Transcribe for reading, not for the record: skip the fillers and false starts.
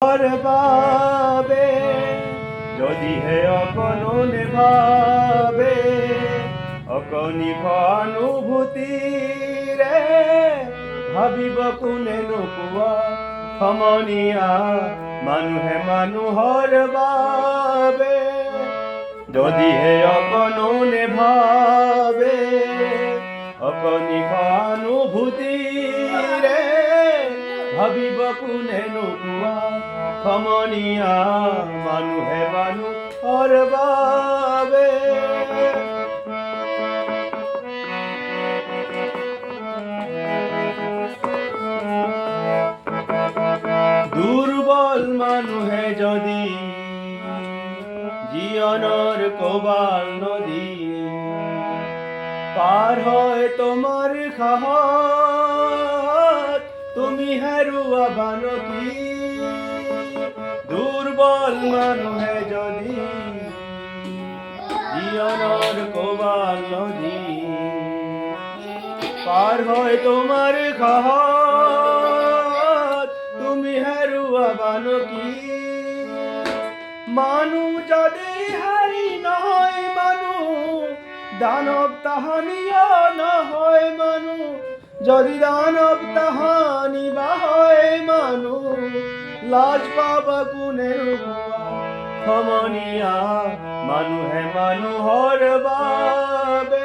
পাবে যদি হে অকনো নেভাবে অকণিক অনুভূতি রে ভাবিব কোনে নোপোৱা সমনীয়া মানুহে মানুহৰ বাবে যদি হে অকণো নেভাবে অকণিক অনুভূতি রে ভাবিব কোনে নোপোৱা সমনীয়া মানুহে মানুহৰ বাবে দুৰ্বল মানুহে যদি জীৱনৰ কোবাল নদী পাৰ হয় তোমাৰ সাহস তুমি হেৰুৱাবা নেকি দুৰ্বল মানুহে যদি জীৱনৰ কোবাল নদী পাৰ হয় তোমাৰ সাহস তুমি হেৰুৱাবা নেকি মানুহ যদি হাৰি নহয় মানুহ দানৱ তাহানিও নহয় মানুহ যদি দানৱ তাহানি বা হয় মানুহ লাজ পাব কোনে সমনীয়া মানুহে মানুহৰ বাবে